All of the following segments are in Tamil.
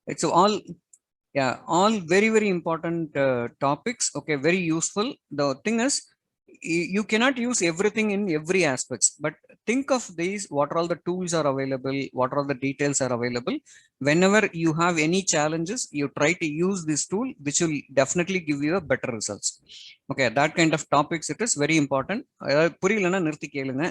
Right? So all, yeah, all very, very important topics. Okay, very useful. The thing is, you cannot use everything in every aspects, but think of these, what are all the tools are available, what are all the details are available. Whenever you have any challenges, you try to use this tool, which will definitely give you a better results. Okay, that kind of topics, it is very important. புரியலன்னா நிறுத்தி கேளுங்க.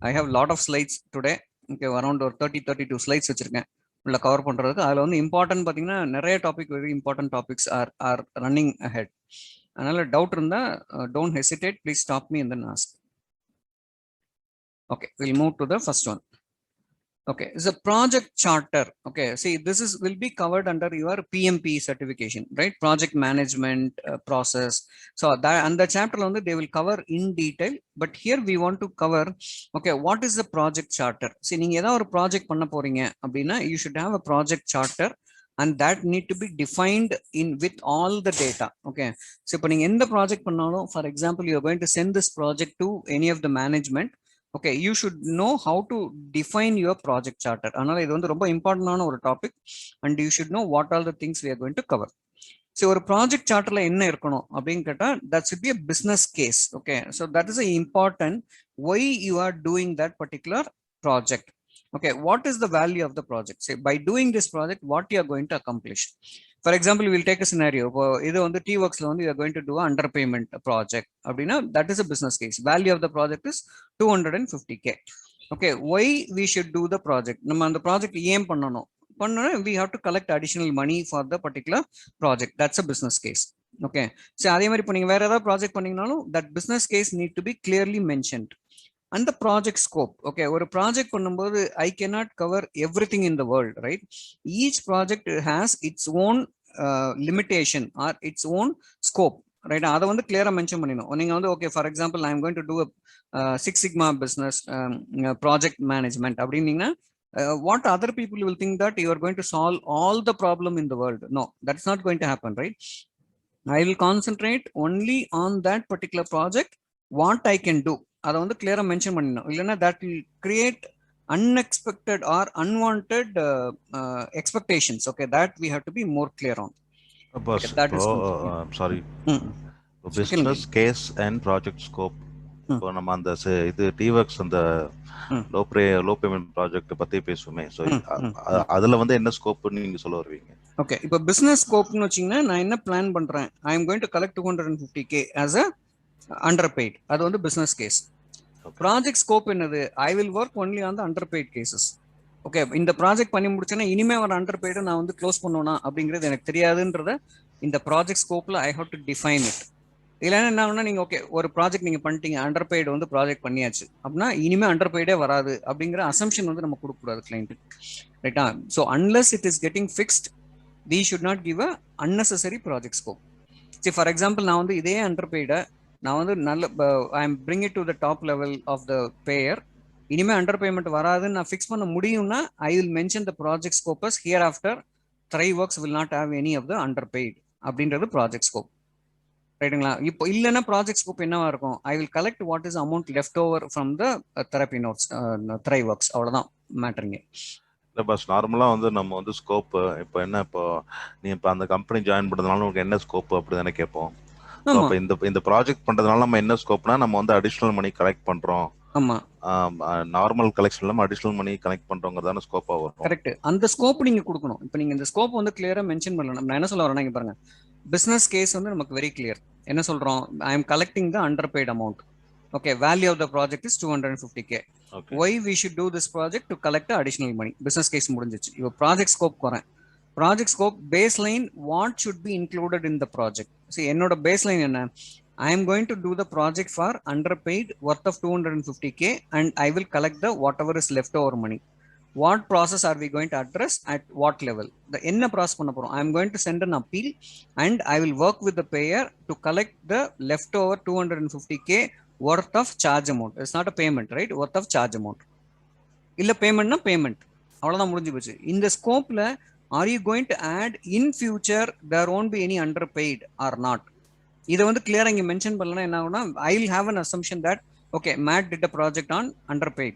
I have lot of slides today. Okay, around or 32 slides வச்சிருக்கேன் உள்ள கவர் பண்றதுக்கு. அதுல வந்து இம்பார்ட்டன்ட் பாத்தீங்கன்னா நிறைய topic, very important topics are running ahead. அதனால டவுட் இருந்தா don't hesitate, please stop me and then ask. Okay, will move to the first one. Okay, it's a project charter. Okay, see, this is will be covered under your PMP certification, right? Project management process. So that and the chapter on that they will cover in detail. But here we want to cover, okay, what is the project charter? See, நீங்க ஏதாவது ஒரு project பண்ண போறீங்க அப்படின்னா, you should have a project charter, and that need to be defined in with all the data. Okay, so இப்போ நீங்க எந்த project பண்ணாலும், for example, you are going to send this project to any of the management. Okay, you should know how to define your project charter. Another இது வந்து ரொம்ப இம்பார்ட்டன்டான ஒரு topic, and you should know what are the things we are going to cover. So ஒரு project charterல என்ன இருக்கணும் அப்படின்னு கேட்டா, that should be a business case. Okay, so that is a important why you are doing that particular project. Okay, what is the value of the project? Say by doing this project, what you are going to accomplish. For example, we will take a scenario. இது வந்து T-Worksல வந்து you are going to do an underpayment project. அப்படின்னா that is a business case. Value of the project is 250K. Okay, why we should do the project? நம்ம அந்த project ஏன் பண்ணணும்? we have to collect additional money for the particular project. That's a business case. Okay, so அதே மாதிரி இப்போ நீங்க வேற ஏதாவது project பண்ணீங்கனாலும் that business case need to be clearly mentioned. And the project scope. Okay, ஒரு ப்ராஜெக்ட் பண்ணும்போது I cannot cover everything in the world, right? Each project has its own limitation or its own scope, right? அதை வந்து கிளியரா மென்ஷன் பண்ணிடணும். நீங்க வந்து okay, for example I am going to do six sigma business project management அப்படின்னீங்கன்னா, what other people will think that you are going to solve all the problem in the world. No, that's not going to happen, right? I will concentrate only on that particular project, what I can do. அதை வந்து கிளியரா மென்ஷன் பண்ணிடணும். இல்லைன்னா that will create unexpected or unwanted expectations. Okay, that we have to be more clear on. Okay, that is sorry. Business case and project scope. இப்போ நம்ம அந்த இது T-Works அந்த லோ பேமெண்ட் ப்ராஜெக்ட் பத்தி பேசுவோமே, ஸோ அதுல வந்து என்ன ஸ்கோப்னு நீங்க சொல்ல வருவீங்க? ஓகே, இப்போ பிசினஸ் ஸ்கோப்னு வச்சீங்கன்னா, நான் என்ன பிளான் பண்றேன், ஐ am going to collect 250K as a underpaid. அது வந்து பிசினஸ் கேஸ். ப்ராஜெக்ட் ஸ்கோப் என்னது, I will work only on the underpaid cases. Okay, இந்த ப்ராஜெக்ட் பண்ணி முடிச்சேன்னா இனிமே ஒரு அண்டர்பெய்டு நான் வந்து க்ளோஸ் பண்ணுவேனா அப்படிங்கிறது எனக்கு தெரியாதுன்றத இந்த ப்ராஜெக்ட் ஸ்கோப்ல I have to define it. இல்லைன்னா என்ன ஆகுனா, நீங்க ஓகே ஒரு ப்ராஜெக்ட் நீங்க பண்ணிட்டீங்க, அண்டர்பெய்டு வந்து ப்ராஜெக்ட் பண்ணியாச்சு அப்படின்னா இனிமே அண்டர்பெய்டே வராது அப்படிங்கிற அசம்ஷன் வந்து நம்ம கொடுக்கக்கூடாது கிளைண்ட்டுக்கு, ரைட்டா? So unless it is getting fixed, we should not give a unnecessary project scope. See, for example, நான் வந்து இதே அண்டர்பெய்டை நான் வந்து நல்ல I am bring it to the top level of the payer, இனிமே அண்டர் பேமெண்ட் வராதுன்னு நான் ஃபிக்ஸ் பண்ண முடியும்னா, I will mention the project scopes hereafter Thriveworks will not have any of the underpaid அப்படின்றது ப்ராஜெக்ட் ஸ்கோப், ரைட்டுங்களா? இப்போ இல்லைன்னா ப்ராஜெக்ட் ஸ்கோப் என்னவா இருக்கும், I will collect what is amount left over from the therapy notes Thriveworks. அவ்வளோதான் மேட்டருங்க. இல்லை பஸ், நார்மலாக வந்து நம்ம வந்து ஸ்கோப்பு இப்போ என்ன, இப்போ நீ இப்போ அந்த கம்பெனி ஜாயின் பண்ணுறதுனால உங்களுக்கு என்ன ஸ்கோப்பு அப்படி தானே கேட்போம். அப்போ இந்த ப்ராஜெக்ட் பண்ணுறதுனால நம்ம என்ன ஸ்கோப்னா, நம்ம வந்து அடிஷ்னல் மணி கலெக்ட் பண்ணுறோம். ஆமா, நார்மல் கலெக்ஷன் இல்லாமல் அடிஷ்னல் மணி கலெக்ட் பண்ணுறோங்கிறதான ஸ்கோப்பாக வரும். கரெக்ட், அந்த ஸ்கோப் நீங்க கொடுக்கணும். இப்போ நீங்க இந்த ஸ்கோப் வந்து கிளியரா மென்ஷன் பண்ணலாம். நான் என்ன சொல்ல வரேன்னா, இங்க பாருங்க, பிசினஸ் கேஸ் வந்து நமக்கு வெரி கிளியர். என்ன சொல்றோம், I am collecting the underpaid amount. Okay, value of the project is 250K. Okay. Why we should do this project? To collect the additional money. Business case முடிஞ்சிச்சு. இப்போ project scope போறேன். Project scope baseline, what should be included in the project? See, என்னோட baseline என்ன, I am going to do the project for underpaid worth of 250K and I will collect the whatever is leftover money. What process are we going to address at what level? The என்ன process பண்ண போறோம்? I am going to send an appeal and I will work with the payer to collect the leftover 250K worth of charge amount. It's not a payment, right? Worth of charge amount. இல்ல பேமெண்ட்னா பேமெண்ட், அவ்வளவுதான், முடிஞ்சு போச்சு. இந்த ஸ்கோப்ல are you going to add in future there won't be any underpaid or not? இதை வந்து கிளியரா இங்க மென்ஷன் பண்ணலன்னா என்ன ஆகும்னா, I will have an assumption that okay, Matt did a project on underpaid.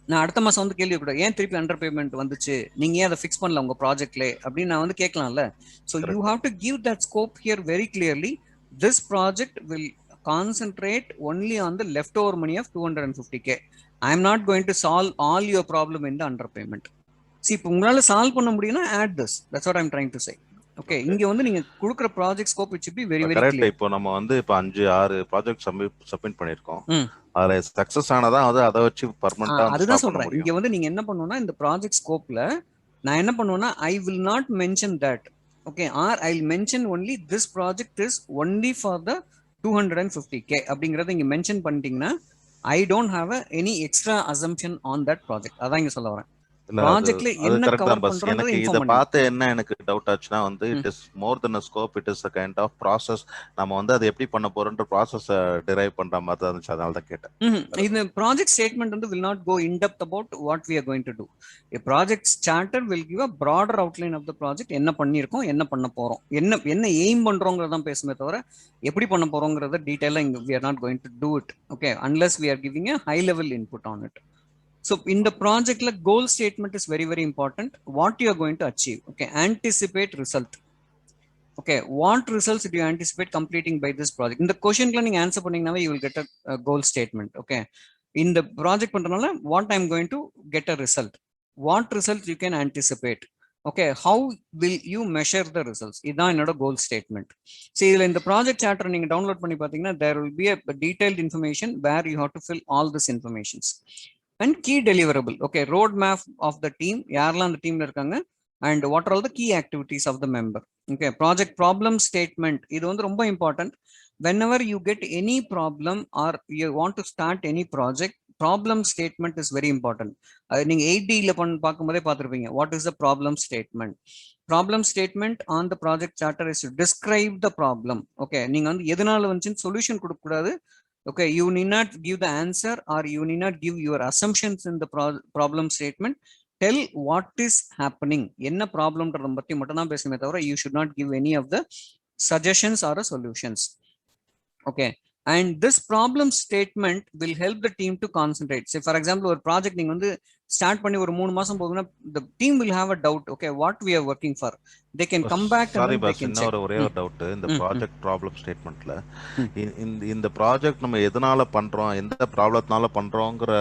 நான் அடுத்த மாசம் வந்து கேள்வி கூட ஏன் திருப்பி அண்டர் பேமெண்ட் வந்துச்சு, நீங்க ஏன் அதை ஃபிக்ஸ் பண்ணல உங்க ப்ராஜெக்ட்ல அப்படின்னு நான் வந்து கேட்கலாம்ல. So you have to give that scope here very clearly. This project will concentrate only on the left over money of 250K. I am not going to solve all your problem in the underpayment. இப்போ உங்களால சால்வ் பண்ண முடியும்னா add this. That's what I am trying to say. Okay, இங்க வந்து நீங்க கொடுக்குற project scope it should be very very correct. Clear. இப்போ நம்ம வந்து இப்போ 5-6 ப்ராஜெக்ட் சப்மிட் பண்ணிருக்கோம். அதுல சக்சஸ் ஆனதா அதை வச்சு பர்மனண்டா அதுதான் சொல்றேன். இங்க வந்து நீங்க என்ன பண்ணணும்னா இந்த ப்ராஜெக்ட் ஸ்கோப்ல நான் என்ன பண்ணுவேன்னா I will not mention that. Okay, or I will mention only this project is only for the 250K அப்படிங்கறத இங்க மென்ஷன் பண்ணிட்டீங்கன்னா I don't have any extra assumption on that project. அதான் இங்க சொல்ல வரேன். ப்ராஜெக்ட்ல என்ன கவர் பண்றோம்ன்றது எனக்கு இத பார்த்து என்ன எனக்கு டவுட் ஆச்சுனா வந்து it is more then a scope, it is a kind of process. நம்ம வந்து அது எப்படி பண்ண போறோம்ன்ற process derive பண்ற மாதிரி தான் இருந்துச்சு. அதனால தான் கேட்டேன். இந்த ப்ராஜெக்ட் ஸ்டேட்மெண்ட் வந்து will not go in depth about what we are going to do. A project charter will give a broader outline of the project. என்ன பண்ணிருக்கோம், என்ன பண்ண போறோம், என்ன எய்ம் பண்றோம்ங்கறத தான் பேசுமே தவிர எப்படி பண்ண போறோம்ங்கறத டீடைலா இங்க we are not going to do it. Okay, unless we are giving a high level input on it. So in the project, like goal statement is very, very important. What you are going to achieve. Okay, anticipate result. Okay, what results do you anticipate completing by this project? In the question planning answer now, you will get a goal statement. Okay, in the project, what I'm going to get a result. What results you can anticipate. Okay, how will you measure the results? This is another goal statement. See, in the project charter, you download there will be a detailed information where you have to fill all this information. And key deliverable. Okay, roadmap of the team, யாரெல்லாம் அந்த டீம்ல இருக்காங்க, and what are all the key activities of the member. Okay, project problem statement, இது வந்து ரொம்ப important. Whenever you get any problem or you want to start any project, problem statement is very important. நீங்க 8D ல பார்க்கும்போதே பார்த்திருப்பீங்க. What is the problem statement? Problem statement on the project charter is to describe the problem. Okay, நீங்க வந்து எதனால வந்துச்சுன்னு சொல்யூஷன் கொடுக்க கூடாது. Okay, you need not give the answer or you need not give your assumptions in the problem statement. Tell what is happening. Enna problem பத்தி மட்டும் தான் பேசுமே தவிர you should not give any of the suggestions or solutions. Okay, and this problem statement will help the team to concentrate. Say for example, ஒரு ப்ராஜெக்ட் நீங்க வந்து ஸ்டார்ட் பண்ணி ஒரு 3 மாசம் போகுதுன்னா the team will have a doubt. Okay, what we are working for, they can come back and then they can check. ஒரே ஒரு டவுட் இந்த ப்ராஜெக்ட் ப்ராப்ளம் ஸ்டேட்மென்ட்ல இந்த ப்ராஜெக்ட் நம்ம எதனால பண்றோம், எந்த ப்ராப்ளத்தினால பண்றோம்ங்கற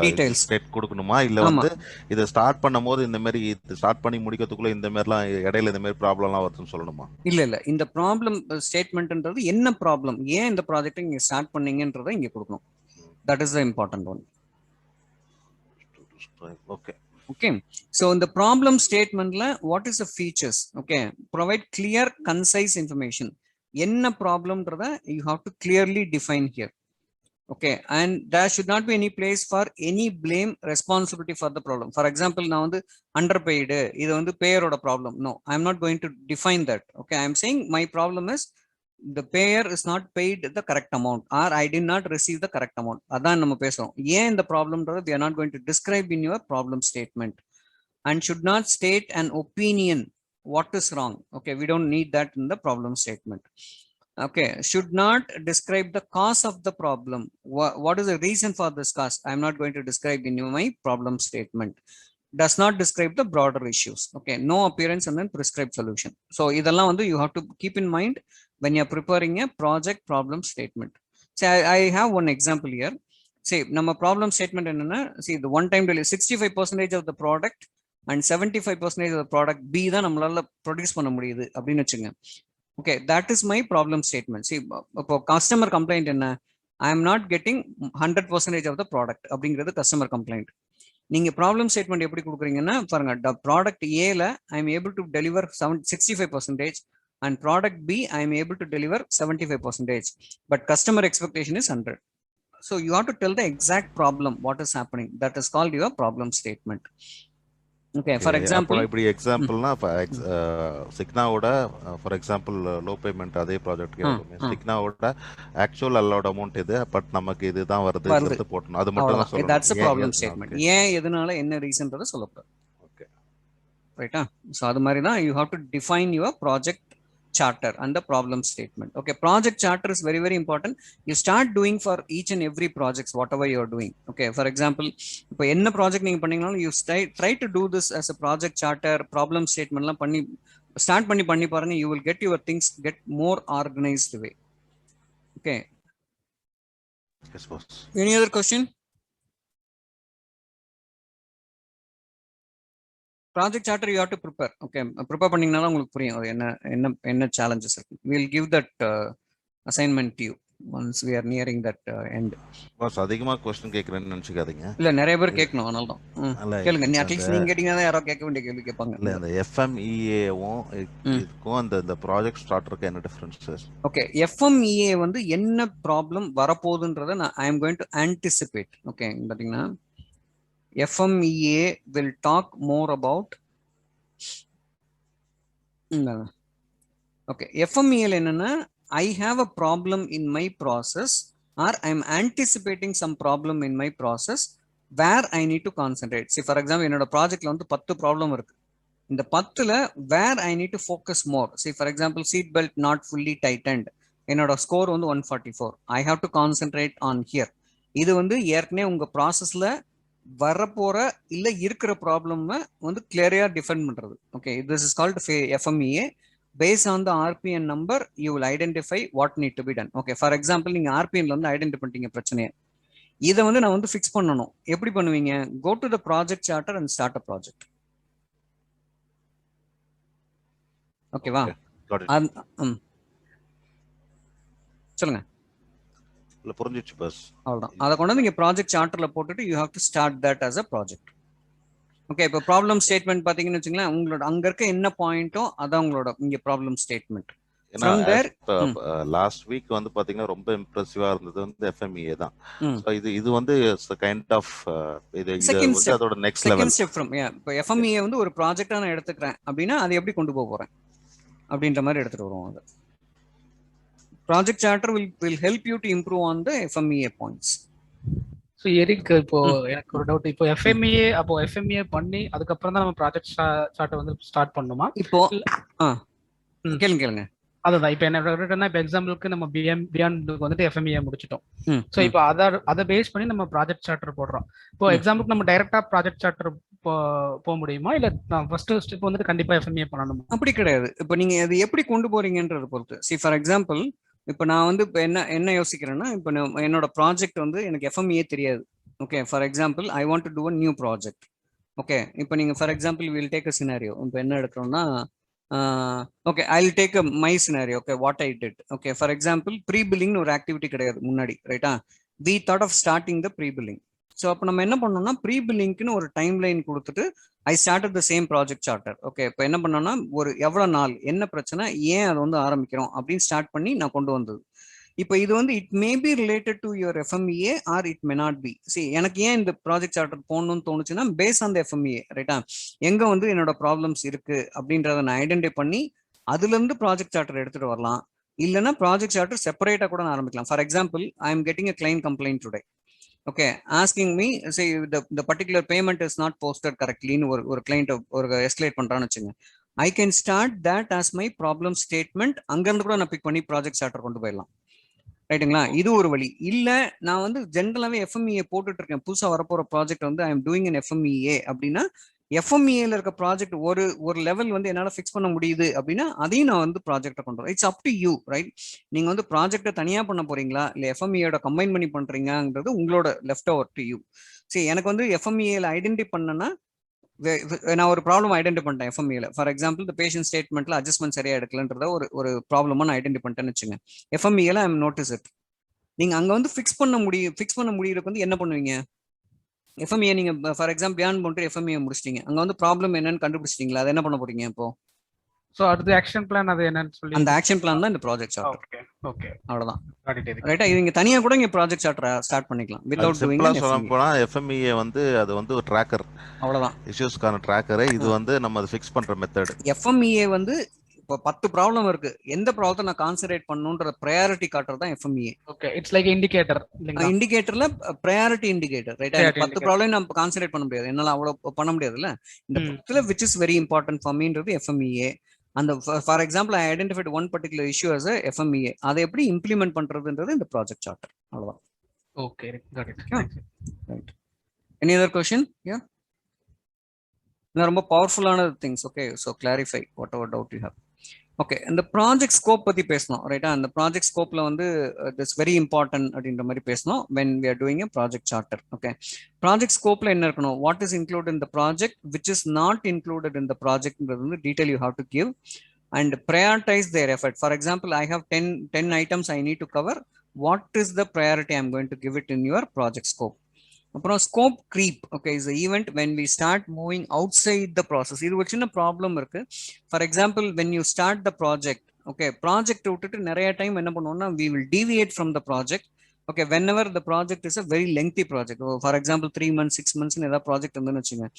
டீடைல்ஸ் ஸ்டேட் கொடுக்கணுமா, இல்ல வந்து இத ஸ்டார்ட் பண்ணும்போது இந்த மாதிரி ஸ்டார்ட் பண்ணி முடிக்கிறதுக்குள்ள இந்த மாதிரிலாம் இடையில இந்த மாதிரி ப்ராப்ளம்லாம் வருதுன்னு சொல்லணுமா? இல்ல இந்த ப்ராப்ளம் ஸ்டேட்மென்ட்ன்றது என்ன ப்ராப்ளம், ஏன் இந்த ப்ராஜெக்ட் நீங்க ஸ்டார்ட் பண்ணீங்கன்றதை இங்க கொடுக்கணும். That is the important one. Okay, so in the problem statement la what is the features? Okay, provide clear concise information. Enna problem ndradha you have to clearly define here. Okay, and there should not be any place for any blame responsibility for the problem. For example, now the underpaid idu vandu payer oda problem. No, I am not going to define that. Okay, I am saying my problem is the payer is not paid the correct amount or I did not receive the correct amount. Adan நம்ம பேசுறோம். ஏன் இந்த problem we are not going to describe in your problem statement. And should not state an opinion what is wrong. Okay, we don't need that in the problem statement. Okay, should not describe the cause of the problem. What is the reason for this cause? I am not going to describe in my problem statement. Does not describe the broader issues. Okay, no appearance and then prescribed solution. So இதெல்லாம் வந்து you have to keep in mind when you are preparing a project problem statement. See, I have one example here. See, நம்ம problem statement என்னன்னா, see the one time delivery 65% of the product and 75% of the product B தான் நம்மளால ப்ரொடியூஸ் பண்ண முடியுது அப்படின்னு வச்சுங்க. Okay, that is my problem statement. See, இப்போ customer complaint என்ன, I am not getting 100% of the product அப்படிங்கிறது customer complaint. நீங்க ப்ராப்ளம் ஸ்டேட்மெண்ட் எப்படி கொடுக்குறீங்கன்னா பாருங்க, ப்ராடக்ட் ஏல I am able to deliver 65% and product B I am able to deliver 75%, but customer expectation is 100. So you have to tell the exact problem what is happening. That is called your problem statement. Okay, for example இப்படி எக்ஸாம்பிள்னா சிக்னாவோட ஃபார் எக்ஸாம்பிள் லோ பேமெண்ட் அதே ப்ராஜெக்ட் சிக்னாவோட ஆக்சுவல் அலோட் அமௌண்ட் இது, பட் நமக்கு இதுதான் வருது போடணும். அது மட்டும் தான் சொல்லணும். that's a problem statement. ஏன் எதனால என்ன ரீசன்ன்றத சொல்லக்கூடாது. ஓகே ரைட்டா? சோ அது மாதிரி தான் you have to define your project charter and the problem statement. Okay, project charter is very, very important. You start doing for each and every projects, whatever you are doing. Okay, for example, இப்போ என்ன project நீங்க பண்ணீங்கனாலும் you try to do this as a project charter, problem statement எல்லாம் பண்ணி start பண்ணி பாருங்க, you will get your things get more organized way. Okay. Yes, boss. Any other question? Project charter you have to prepare. Okay, prepare பண்ணீங்கனால உங்களுக்கு புரியும் அது என்ன challenges இருக்கு. We will give that assignment to you once we are nearing that end. boss அதிகமா क्वेश्चन கேக்குறேன்னு நினைச்சுக்காதீங்க. இல்ல நிறைய பேர் கேட்கணும், அதனால தான் கேளுங்க. நீ அட்லீஸ்ட் நீங்க கேட்டீங்கன்னா யாரோ கேட்க வேண்டிய கேள்வி கேட்பாங்க. இல்ல அந்த FMEA-வும் இதுக்கும் அந்த ப்ராஜெக்ட் ஸ்டார்டருக்கு என்ன டிஃபரன்ஸ்? ஓகே, FMEA வந்து என்ன ப்ராப்ளம் வரப்போகுதுன்றதை நான் I am going to anticipate. Okay, பாத்தீங்கன்னா FMEA will talk more about okay, FMEA என்னன்னா I have a problem in my process or I am anticipating some problem in my process where I need to concentrate. See, for example, என்னோட ப்ராஜெக்ட்ல வந்து 10 ப்ராப்ளம் இருக்கு. இந்த 10ல where I need to focus more. See, for example, seat belt not fully tightened. என்னோட ஸ்கோர் வந்து 144. I have to concentrate on here. இது வந்து ஏற்கனவே உங்க ப்ராசஸ்ல வரப்போற இல்ல இருக்கிற ப்ராப்ளம் வந்து கிளியரா டிஃபைன் பண்றது. Okay, this is called FMEA. Based on the RPN number, you will identify what need to be done. Okay, for example, நீங்க RPN வந்து ஐடென்டிஃபை பண்ணிட்டீங்க பிரச்சனையை, இதை வந்து நான் வந்து ஃபிக்ஸ் பண்ணணும். எப்படி பண்ணுவீங்க? Go to the project charter and start a project. ஓகேவா? சொல்லுங்க. இல்ல புரிஞ்சிச்சு பஸ். அவ்வளவுதான். அதை கொண்டு வந்து நீங்க ப்ராஜெக்ட் சார்ட்டர்ல போட்டுட்டு you have to start that as a project. Okay, இப்போ ப்ராப்ளம் ஸ்டேட்மெண்ட் பாத்தீங்கன்னு வச்சுங்களேன், உங்களோட அங்க இருக்க என்ன பாயிண்டோ அதான் உங்களோட இங்க ப்ராப்ளம் ஸ்டேட்மெண்ட். லாஸ்ட் வீக் வந்து பாத்தீங்கன்னா ரொம்ப இம்ப்ரெசிவா இருந்தது வந்து FMEA தான். சோ இது வந்து கைண்ட் ஆஃப் இது வந்து அதோட next level. Second step from இப்போ FMEA வந்து ஒரு ப்ராஜெக்ட்டா நான் எடுத்துக்கிறேன் அப்படின்னா அதை எப்படி கொண்டு போக போறேன் அப்படின்ற மாதிரி எடுத்துட்டு வருவோம். அது project charter will help you to improve on the FMEA points. So Eric, இப்போ எனக்கு ஒரு டவுட். இப்போ FMEA அப்போ FMEA பண்ணி அதுக்கு அப்புறம் தான் நம்ம ப்ராஜெக்ட் சார்ட் வந்து ஸ்டார்ட் பண்ணுமா? இப்போ கேளுங்க. அதுதான் இப்போ என்ன இப்போ எக்ஸாம்பிளுக்கு நம்ம பியாண்டுக்கு வந்துட்டு FMEA முடிச்சிட்டோம். ஸோ இப்போ அதை பேஸ் பண்ணி நம்ம ப்ராஜெக்ட் சார்ட்டர் போடுறோம். இப்போ எக்ஸாம்பிளுக்கு நம்ம டைரக்டா ப்ராஜெக்ட் சார்ட்டர் போக முடியுமா, இல்ல ஃபர்ஸ்ட் ஸ்டெப் வந்துட்டு கண்டிப்பா FMEA பண்ணணுமா? அப்படி கிடையாது. இப்போ நீங்க அது எப்படி கொண்டு போறீங்கன்றத பொறுத்து. See, for example, இப்போ நான் வந்து இப்போ என்ன யோசிக்கிறேன்னா, இப்போ என்னோட ப்ராஜெக்ட் வந்து எனக்கு FMEA தெரியாது. Okay, for example I want to do a new project. Okay, இப்போ நீங்க for example will take a scenario. இப்போ என்ன எடுக்கிறோம்னா, okay, I will take a my scenario. Okay, what I did. Okay, for example pre பில்லிங்னு ஒரு ஆக்டிவிட்டி கிடையாது முன்னாடி, ரைட்டா? We thought of starting the pre billing. So அப்போ நம்ம என்ன பண்ணோம்னா, ப்ரீ பில்லிங்க்குன்னு ஒரு டைம் லைன் கொடுத்துட்டு I started the same project charter. Okay, இப்போ என்ன பண்ணோம்னா, ஒரு எவ்வளோ நாள், என்ன பிரச்சனை, ஏன் அதை வந்து ஆரம்பிக்கிறோம் அப்படின்னு ஸ்டார்ட் பண்ணி நான் கொண்டு வந்தது. இப்போ இது வந்து it may be related to your FMEA R it may not be. C, எனக்கு ஏன் இந்த ப்ராஜெக்ட் சார்ட்டர் போடணும்னு தோணுச்சுன்னா, பேஸ் ஆன் த FMEA, ரைட்டா? எங்க வந்து என்னோட ப்ராப்ளம்ஸ் இருக்கு அப்படின்றத நான் ஐடென்டிஃபை பண்ணி அதுல இருந்து ப்ராஜெக்ட் சார்ட்டர் எடுத்துட்டு வரலாம். இல்லைன்னா ப்ராஜெக்ட் சார்ட்டர் செப்பரேட்டா கூட நான் ஆரம்பிக்கலாம். For example, I am getting a client complaint today. Okay, asking me, say the particular payment is not posted correctly ன்னு ஒரு client ஒரு escalate பண்றான்னு வச்சுங்க. I can start that as my problem statement. அங்கிருந்து கூட நான் பிக் பண்ணி ப்ராஜெக்ட் சார்ட்டர் கொண்டு போயிடலாம், ரைட்டுங்களா? இது ஒரு வழி. இல்ல நான் வந்து ஜென்ரலாவே FMEA போட்டுட்டு இருக்கேன், புதுசா வரப்போற ப்ராஜெக்ட் வந்து I am doing an FMEA அப்படின்னா, FMEAல இருக்க ப்ராஜெக்ட் ஒரு லெவல் வந்து என்னால ஃபிக்ஸ் பண்ண முடியுது அப்படின்னா அதையும் நான் வந்து ப்ராஜெக்டை கொண்டு வரேன். It's up to you, right? நீங்க வந்து ப்ராஜெக்டை தனியா பண்ண போறீங்களா இல்ல FMEAயோட கம்பைன் பண்ணி பண்றீங்கிறது உங்களோட லெஃப்ட் ஓவர் டு யூ. சரி, எனக்கு வந்து FMEAல ஐடென்டிஃபை பண்ணனா, நான் ஒரு ப்ராப்ளம் ஐடென்டிஃபை பண்ணிட்டேன் FMEAல. ஃபார் எக்ஸாம்பிள், இந்த பேஷண்ட் ஸ்டேட்மெண்ட்ல அட்ஜஸ்ட்மெண்ட் சரியா எடுக்கலன்றத ஒரு ப்ராப்ளமா நான் ஐடென்டிஃபை பண்ணிட்டேன்னு வச்சுங்க. FMEAல ஐ எம் நோட்டீஸ் இட். நீங்க அங்க வந்து ஃபிக்ஸ் பண்ண முடியறதுக்கு வந்து என்ன பண்ணுவீங்க? FMEA நீங்க ஃபார் எக்ஸாம்பிள் பியாண்ட் போட்டு FMEA முடிச்சிட்டீங்க, அங்க வந்து ப்ராப்ளம் என்னன்னு கண்டுபிடிச்சிட்டீங்களா? அது என்ன பண்ண போறீங்க இப்போ? சோ அடுத்து ஆக்ஷன் பிளான் அது என்னன்னு சொல்லி, அந்த ஆக்ஷன் பிளான் தான் இந்த ப்ராஜெக்ட் சார்ட்டர். ஓகே, அவ்வளவுதான், ரைட்டா? நீங்க தனியா கூட இங்க ப்ராஜெக்ட் சார்ட்டர் ஸ்டார்ட் பண்ணிக்கலாம் வித்அவுட் டூயிங் சிம்பிளா சொல்ல போனா FMEA வந்து அது வந்து ஒரு ட்ராக்கர். அவ்வளவுதான், இஷ்யூஸ்க்கான ட்ராக்கர். இது வந்து நம்ம அதை ஃபிக்ஸ் பண்ற மெத்தட். FMEA வந்து இப்போ 10 ப்ராப்ளம் இருக்கு, எந்த ப்ராப்ளத்தை நான் கான்சென்ட்ரேட் பண்ணணும்ன்ற ப்ரையாரிட்டி காட்டுறது தான் FMEA. Okay, it's like indicator. இண்டிகேட்டர்ல ப்ரையாரிட்டி இண்டிகேட்டர், ரைட்டா? 10 ப்ராப்ளம் நம்ம கான்சென்ட்ரேட் பண்ண முடியாது, என்னால அவ்வளவு பண்ண முடியாதுல்ல. இந்த 10ல which is very important for meன்றது FMEA. அந்த for example I identified one particular issue as a FMEA. அதை எப்படி இம்ப்ளிமெண்ட் பண்றதுன்றது இந்த ப்ராஜெக்ட் சார்ட்டர். அவ்வளவுதான். Okay, got it. Right. Any other question? Yeah, ரொம்ப பவர்ஃபுல்லான things. Okay, so clarify whatever doubt you have. Okay, இந்த ப்ராஜெக்ட் ஸ்கோப் பத்தி பேசணும், ரைட்டா? அந்த ப்ராஜெக்ட் ஸ்கோப்ல வந்து திஸ் வெரி இம்பார்ட்டன்ட் அப்படின்ற மாதிரி பேசணும் when we are doing a project charter. Okay, project ஸ்கோப்ல என்ன இருக்கணும், what is included in the project, which is not included in the ப்ராஜெக்ட்ன்றது வந்து detail you have to give and prioritize their effort. For example, I have 10 items I need to cover. What is the priority I'm going to give it in your project scope? அப்புறம் scope creep, okay, is the event when we start moving outside the process. இது ஒரு சின்ன ப்ராப்ளம் இருக்கு. For example, when you start the project, okay, project விட்டுட்டு நிறைய டைம் என்ன பண்ணுவோம்னா we will deviate from the project. Okay, whenever the project is a very lengthy project, for example 3 months 6 months in ஏதாவது ப்ராஜெக்ட் இருந்துன்னு வச்சுங்க,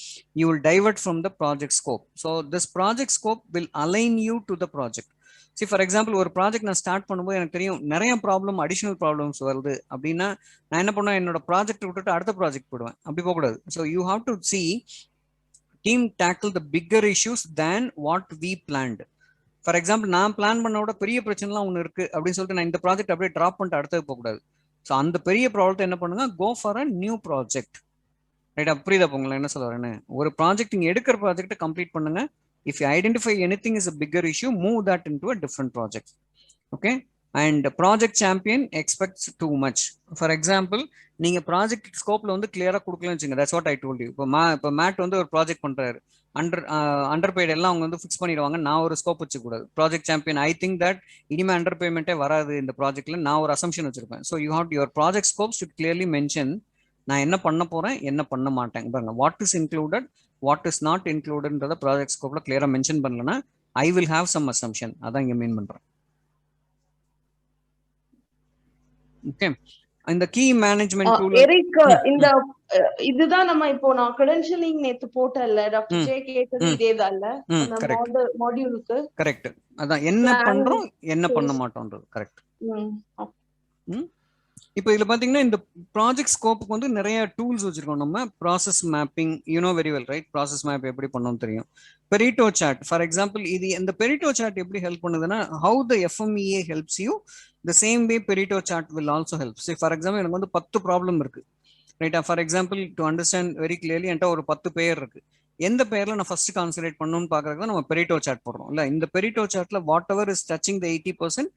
you will divert from the project scope. So this project scope will align you to the project. See, for example, ஒரு ப்ராஜெக்ட் நான் ஸ்டார்ட் பண்ணும்போது எனக்கு தெரியும் நிறைய ப்ராப்ளம், அடிஷனல் ப்ராப்ளம்ஸ் வருது அப்படின்னா நான் என்ன பண்ணுவேன், என்னோட ப்ராஜெக்ட் விட்டுட்டு அடுத்த ப்ராஜெக்ட் போடுவேன். அப்படி போகக்கூடாது. So you have to see team tackle the bigger issues than what we planned. For example, நான் பிளான் பண்ண விட பெரிய பிரச்சனைலாம் ஒன்று இருக்கு அப்படின்னு சொல்லிட்டு நான் இந்த ப்ராஜெக்ட் அப்படியே ட்ராப் பண்ணிட்டு அடுத்தது போகக்கூடாது. ஸோ அந்த பெரிய ப்ராப்ளத்தை என்ன பண்ணுங்க, go for a new project. ரைட்டா? புரியுதா உங்களை என்ன சொல்ல வரேன்னு? ஒரு ப்ராஜெக்ட் நீங்க எடுக்கிற ப்ராஜெக்ட்டை கம்ப்ளீட் பண்ணுங்க. If you identify anything is a bigger issue, move that into a different project. Okay, and project champion expects too much. For example, நீங்க ப்ராஜெக்ட் ஸ்கோப்ல வந்து கிளியரா கொடுக்கலன்னு வச்சுங்க, that's what I told you. இப்போ மேட் வந்து ஒரு ப்ராஜெக்ட் பண்றாரு, அண்டர் பெய்டு எல்லாம் அவங்க வந்து ஃபிக்ஸ் பண்ணிடுவாங்க. நான் ஒரு ஸ்கோப் வச்சுக்கூடாது. Project champion I think that இனிமே அண்டர் பேமெண்ட்டே வராது இந்த ப்ராஜெக்ட்ல, நான் ஒரு அசம்ஷன் வச்சிருப்பேன். So you have your project scope should clearly mention நான் என்ன பண்ண போறேன், என்ன பண்ண மாட்டேன். பாருங்க, what is included, what is not இன்க்ளூடட்ன்றத ப்ராஜெக்ட் ஸ்கோப்ல கிளியரா மென்ஷன் பண்ணலன்னா I will have some assumption. அதான் இங்க மீன் பண்றேன். ஓகே, இந்த கீ மேனேஜ்மெண்ட் டூல் எரிக், இந்த இதுதான் நம்ம இப்போ நான் கிரெடென்ஷியலிங் நேத்து போட்டல்ல, டாக்டர் ஜே கேட்டது இதேதான் இல்ல அந்த மாடியூலுக்கு. கரெக்ட், அதான் என்ன பண்றோம் என்ன பண்ண மாட்டோம்ன்றது. கரெக்ட். இப்போ இதுல பாத்தீங்கன்னா இந்த ப்ராஜெக்ட் ஸ்கோப்புக்கு வந்து நிறைய டூல்ஸ் வச்சிருக்கோம் நம்ம. Process mapping, you know very well, right? Process map எப்படி பண்ணணும் தெரியும். பெரிட்டோ சார்ட், ஃபார் எக்ஸாம்பிள், இது இந்த பெரிட்டோ சார்ட் எப்படி ஹெல்ப் பண்ணுதுன்னா, how the FMEA helps you, the same way Pareto chart will also help. So for example, எனக்கு வந்து 10 ப்ராப்ளம் இருக்கு, ரைட்டா? For example, to understand very clearly, என்கிட்ட ஒரு 10 பேர் இருக்கு. எந்த பேர்ல நான் ஃபர்ஸ்ட் கான்சன்ட்ரேட் பண்ணணும்னு பாக்குறதுக்கு நம்ம பெரிட்டோ சார்ட் போடுறோம் இல்ல. இந்த பெரிட்டோ சார்ட்ல whatever is touching the 80%,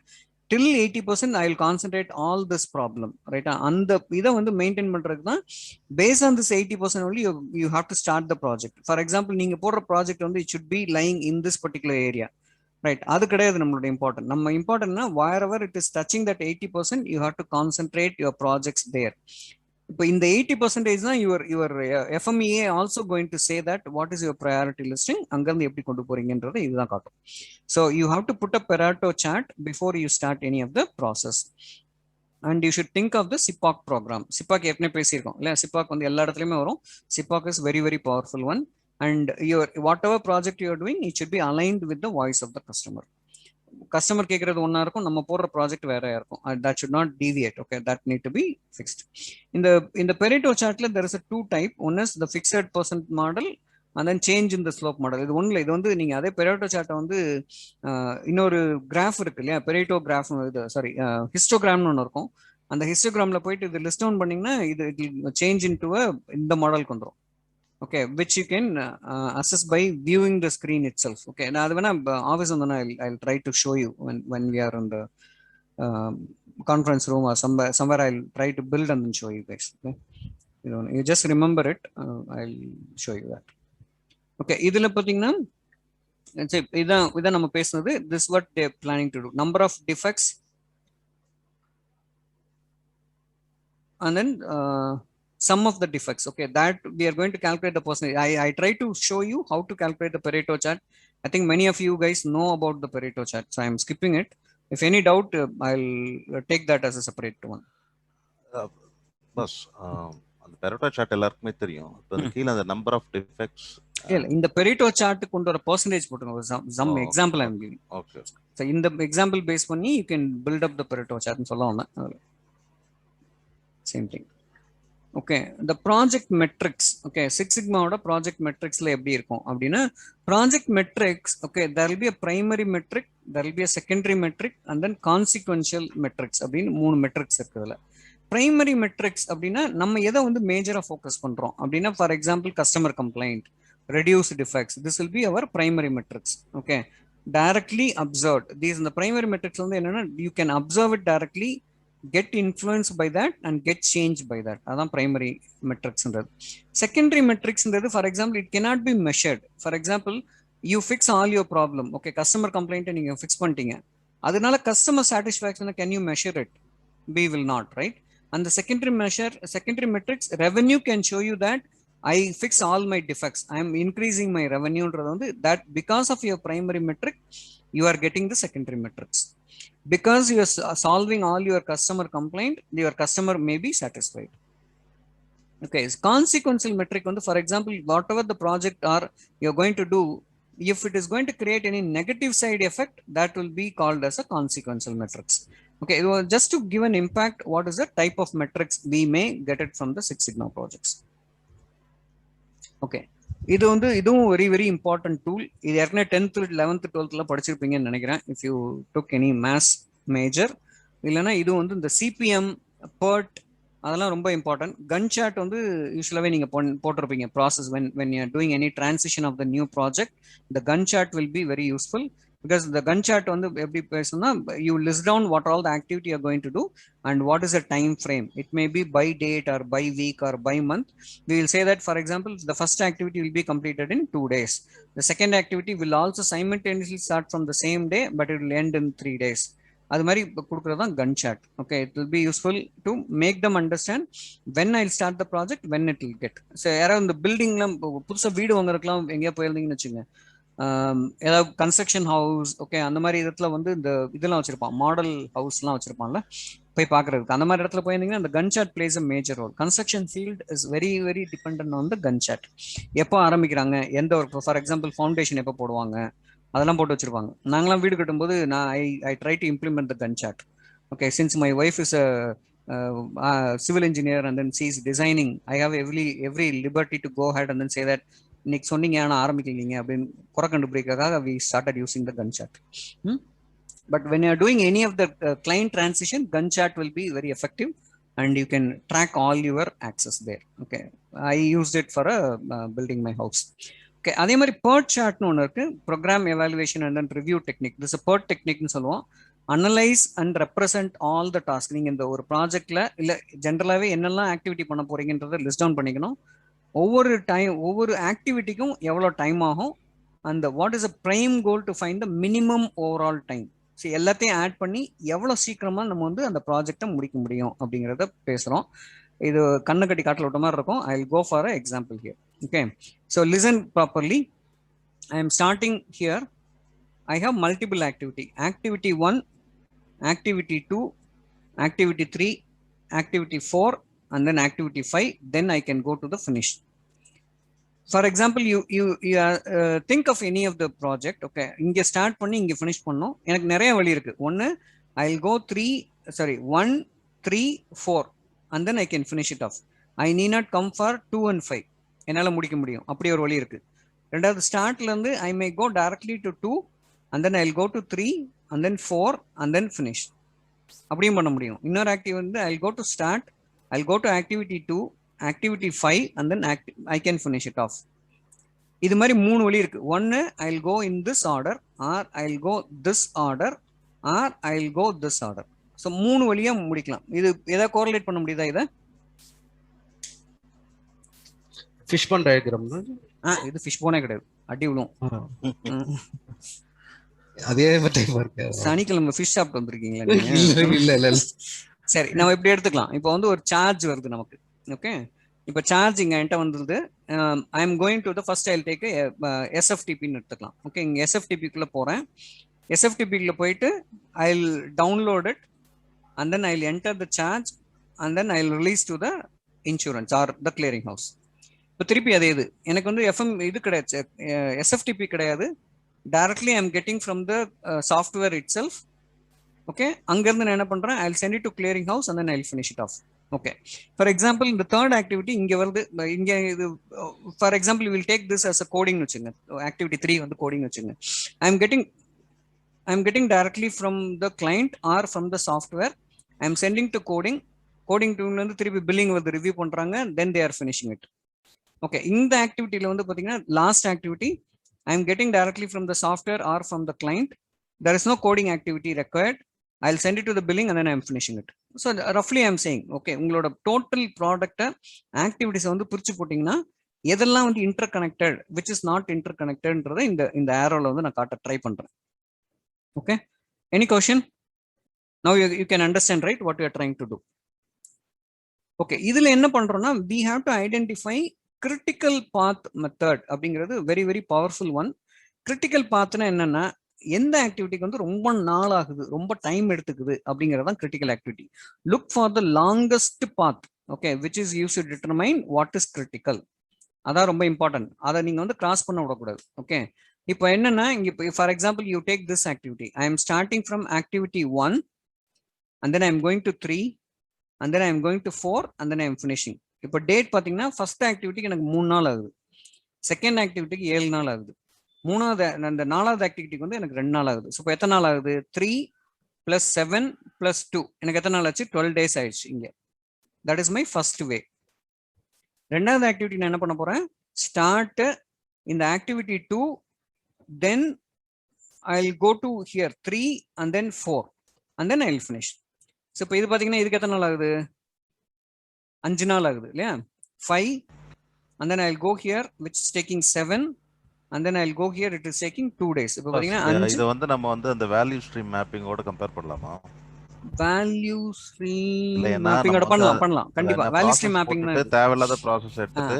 till 80% I will concentrate all this problem, right? And the இதை வந்து மெயின்டைன் பண்றதுக்கு தான் based on this 80% only you have to start the project. For example, நீங்க போடுற ப்ராஜெக்ட் வந்து it should be lying in this particular area, right? அது கிடையாது நம்மளோட இம்பார்ட்டன்ட். நம்ம இம்பார்ட்டன்ட்னா wherever it is touching that 80% you have to concentrate your projects there. இப்போ இந்த 80% தான் your FMEA also going to say that what is your priority listing, அங்கிருந்து எப்படி கொண்டு போறீங்கன்றதை இதுதான் காட்டும். So you have to put a Pareto chart before you start any of the process. And you should think of the SIPOC program. SIPOC ஏற்கனவே பேசியிருக்கோம் இல்ல. SIPOC வந்து எல்லா இடத்துலையுமே வரும். SIPOC is very very powerful one. And your whatever project you are doing, it should be aligned with the voice of the customer. Customer கேட்கறது ஒன்னா இருக்கும், நம்ம போடுற ப்ராஜெக்ட் வேற இருக்கும். that should not deviate. Okay, that need to be fixed. இந்த Pareto chartல there is a two type. One is the fixed percent model and then change in the slope model. இது ஒண்ணுல, இது வந்து நீங்க அதே Pareto chart வந்து இன்னொரு கிராஃப் இருக்கு இல்லையா, Pareto கிராஃப், இது சாரி ஹிஸ்டோகிராம்னு ஒன்று இருக்கும். அந்த ஹிஸ்டோகிராம்ல போயிட்டு இது லிஸ்ட் டவுன் பண்ணீங்கன்னா இது சேஞ்ச் இன்டு இந்த மாடலுக்கு வந்துடும். Okay, which you can assess by viewing the screen itself. Okay, now when I'm office on I'll try to show you when we are in the conference room or somewhere I'll try to build and then show you guys. Okay, you just remember it. I'll show you that. Okay, idhula pathina idan நம்ம பேசுனது, this what they are planning to do. Number of defects and then sum of the defects. Okay, that we are going to calculate the percentage. I try to show you how to calculate the Pareto chart. I think many of you guys know about the Pareto chart, so I am skipping it. If any doubt, I'll take that as a separate one. Boss, அந்த Pareto chart எல்லாருக்குமே தெரியும். இப்போ கீழ அந்த number of defects, இல்ல இந்த Pareto chart கொண்டு வர percentage போட்டுங்க. some example I am giving. Okay, so இந்த example base பண்ணி you can build up the Pareto chart னு சொல்ல வந்தேன். same thing. Okay the project metrics okay 6 sigmaவோட project metricsல எப்படி இருக்கும் அப்படின்னா project metrics okay there will be a primary metric, there will be a secondary metric and then consequential metrics அப்படின்னு மூணு metrics இருக்குதுல. பிரைமரி மெட்ரிக்ஸ் அப்படின்னா நம்ம எதை வந்து மேஜரா ஃபோக்கஸ் பண்றோம் அப்படின்னா for example customer complaint, reduce defects, this will be our primary metrics. Okay directly observed these இந்த பிரைமரி மெட்ரிக்ஸ் வந்து என்னன்னா you can observe it directly, get influence by that and get change by that. அதான் பிரைமரி மெட்ரிக்ஸ்ன்றது. செகண்டரி மெட்ரிக்ஸ்ன்றது for example it cannot be measured. For example you fix all your problem, okay customer கம்ப்ளைண்ட்டை நீங்க ஃபிக்ஸ் பண்ணிட்டீங்க, அதனால customer satisfaction can you measure it? We will not, right? And the secondary metrics, revenue can show you that I fix all my defects, I am increasing my revenue, that because of your primary metric you are getting the secondary metrics. Because you are solving all your customer complaint, your customer may be satisfied. Okay, consequential metric, for example, whatever the project are you're going to do, if it is going to create any negative side effect, that will be called as a consequential metrics. Okay, just to give an impact, what is the type of metrics we may get it from the Six Sigma projects. Okay, இதுவும் very very important tool. இது ஏற்கனவே 10th 11th 12th படிச்சிருப்பீங்கன்னு நினைக்கிறேன் if you took any mass major. இல்லைன்னா இது வந்து இந்த CPM, PERT அதெல்லாம் ரொம்ப இம்பார்ட்டன்ட். கன் சார்ட் வந்து யூஸ்வலாகவே நீங்கள் போட்டிருப்பீங்க process when you are doing any transition of the new project, the gun chart will be very useful. Because the gun chart வந்து எப்படி பேசுனா you list down what all the activity you are going to do and what is the time frame. It may be by date or by week or by month. We will say that for example the first activity will be completed in 2 days. The second activity will also simultaneously start from the same day but it will end in 3 days. அது மாதிரி கொடுக்கறது தான் Gantt chart. Okay, it will be useful to make them understand when I start the project, when it will get. So யாராவது இந்த பில்டிங்லாம் புதுசாக வீடு வாங்குறதுக்குலாம் எங்கேயா போயிருந்தீங்கன்னு வச்சுங்க, ஏதாவது கன்ஸ்ட்ரக்ஷன் ஹவுஸ், ஓகே அந்த மாதிரி இடத்துல வந்து இந்த இதெல்லாம் வச்சிருப்பான், மாடல் ஹவுஸ்லாம் வச்சிருப்பான்ல போய் பார்க்கறதுக்கு. அந்த மாதிரி இடத்துல போயிருந்தீங்கன்னா அந்த Gantt chart place a major role. Construction field is very very dependent on the Gantt chart. எப்போ ஆரம்பிக்கிறாங்க, எந்த ஒரு ஃபார் எக்ஸாம்பிள் ஃபவுண்டேஷன் எப்போ போடுவாங்க, அதெல்லாம் போட்டு வச்சிருப்பாங்க. நாங்களாம் வீடு கட்டும்போது I try to implement the gun chart. Okay, since my wife is a civil engineer and then she is designing, I have every liberty to go ahead and then say that இன்னைக்கு சொன்னீங்க ஆனால் ஆரம்பிக்கலீங்க அப்படின்னு குறை கண்டுபிடிக்கிறதுக்காக we started using the gun chart. But when you are doing any of the client transition, gun chart will be very effective and you can track all your access there. Okay, I used it for building my house. Okay, அதே மாதிரி PERT சார்ட்னு ஒன்று இருக்கு, programme evaluation and then review technique. This PERT டெக்னிக்னு சொல்லுவோம். Analyse and represent all the task. நீங்கள் இந்த ஒரு ப்ராஜெக்ட்ல இல்லை ஜென்ரலாகவே என்னெல்லாம் ஆக்டிவிட்டி பண்ண போறீங்கன்றதை லிஸ்ட் டவுன் பண்ணிக்கணும். ஒவ்வொரு ஆக்டிவிட்டிக்கும் எவ்வளோ டைம் ஆகும், அந்த what is a prime goal to find the minimum overall time. So எல்லாத்தையும் ஆட் பண்ணி எவ்வளோ சீக்கிரமாக நம்ம வந்து அந்த ப்ராஜெக்டை முடிக்க முடியும் அப்படிங்கிறத பேசுகிறோம். இது கண்ணு கட்டி காட்டில் விட்ட மாதிரி இருக்கும். I will go for a example here. Okay, so listen properly. I am starting here. I have multiple activity. Activity 1, activity 2, activity 3, activity 4, and then activity 5. Then I can go to the finish. For example, you think of any of the project. Okay, இங்க ஸ்டார்ட் பண்ணி இங்க finish பண்ணோம். எனக்கு நிறைய வழி இருக்கு. ஒன்னு I will go 1, 3, 4 and then I can finish it off. I need not come for 2 and 5. என்னால் முடிக்க முடியும், அப்படி ஒரு வழி இருக்கு. ரெண்டாவது ஸ்டார்ட்ல இருந்து I may go directly to 2 and then I'll go to 3 and then 4 and then finish. அப்படியும் பண்ண முடியும். இன்னொரு ஆக்டிவ் வந்து I'll go to start, I'll go to activity 2, activity 5 and then I can finish it off. இது மாதிரி மூணு வழி இருக்கு. ஒன்னு I'll go in this order or I'll go this order or I'll go this order. So மூணு வழியா முடிக்கலாம். இது எதை கோரிலேட் பண்ண முடியுதா? இதை ஃபிஷ் போன் டயகிராம். இது ஃபிஷ் போனே கிடையாது, அடி விழும். அதே டைப் இருக்கு. சனிக்கிழமை ஃபிஷ் சாப்பிட்டு வந்திருக்கீங்களா? இல்ல. சரி, நம்ம இப்படி எடுத்துக்கலாம். இப்போ வந்து ஒரு சார்ஜ் வருது நமக்கு. ஓகே, இப்போ சார்ஜ் இங்க என்கிட்ட வந்துருது. I am going to the first I will take SFTPன்னு எடுத்துக்கலாம். ஓகே, இங்க SFTPக்குள்ள போறேன். SFTPக்குள்ள போயிட்டு I will download it and then I will enter the charge and then I will release to the insurance or the clearing house. இப்போ திருப்பி அதே இது எனக்கு வந்து இது கிடையாது, SFTP கிடையாது. Directly I am getting from the software itself. Okay, அங்கேருந்து நான் என்ன பண்ணுறேன், I will send it to clearing house and then I will finish it off. Okay. For example, the third activity, for example, we will take this as a coding. Activity 3 on the coding. I'm getting directly from the client or from the software. I'm sending to coding. Coding to billing with the review, then they are finishing it. Okay. In the activity, last activity, I'm getting directly from the software or from the client. There is no coding activity required. I'll send it to the billing and then I'm finishing it. So roughly I'm saying, okay, உங்களோட total product activities வந்து பிரிச்சு போட்டீங்கன்னா எதெல்லாம் வந்து interconnected, which is not interconnectedன்றதை இந்த arrowல வந்து நான் காட்ட ட்ரை பண்றேன். Okay, any question? Now you can understand, right, what we are trying to do. Okay, இதுல என்ன பண்றோம்னா we have to identify critical path method அப்படிங்கிறது very very powerful one. Critical pathனா என்னன்னா எந்த ஆக்டிவிட்டிக்கு வந்து ரொம்ப நாள் ஆகுது, ரொம்ப டைம் எடுத்துக்குது அப்படிங்கிறது தான் critical activity. Look for the longest path, okay, which is use to determine what is critical. அதான் ரொம்ப இம்பார்ட்டன்ட். அதை நீங்க வந்து கிராஸ் பண்ண விடக்கூடாது. ஓகே, இப்போ என்னன்னா இங்க for example you take this activity. I am starting from activity 1 and then I am going to 3 and then I am going to 4 and then I am finishing. இப்போ டேட் பாத்தீங்கன்னா ஃபர்ஸ்ட் ஆக்டிவிட்டிக்கு எனக்கு 3 நாள் ஆகுது, செகண்ட் ஆக்டிவிட்டிக்கு 7 நாள் ஆகுது, மூணாவது அந்த நாலாவது ஆக்டிவிட்டிக்கு வந்து எனக்கு 2 நாள் ஆகுது. ஸோ இப்போ எத்தனை நாள் ஆகுது? 3 + 7 + 2 எனக்கு எத்தனை நாள் ஆச்சு? 12 days ஆயிடுச்சு இங்கே. That is my first way. ரெண்டாவது ஆக்டிவிட்டி நான் என்ன பண்ண போறேன்? ஸ்டார்ட் இந்த activity 2, then I will go to here 3 and then 4 and then I will finish. ஸோ இப்போ இது பார்த்தீங்கன்னா இதுக்கு எத்தனை நாள் ஆகுது? 5 நாள் ஆகுது இல்லையா? 5 and then I will go here which is taking 7 and then I'll go here, it is taking 2 days. இப்போ பாத்தீங்கன்னா இது வந்து நம்ம வந்து அந்த வேல்யூ ஸ்ட்ரீம் மேப்பிங் ஓட கம்பேர் பண்ணலாமா? வேல்யூ ஸ்ட்ரீம் மேப்பிங் ஓட பண்ணலாம் கண்டிப்பா. வேல்யூ ஸ்ட்ரீம் மேப்பிங் தேவையில்லாத process எடுத்துட்டு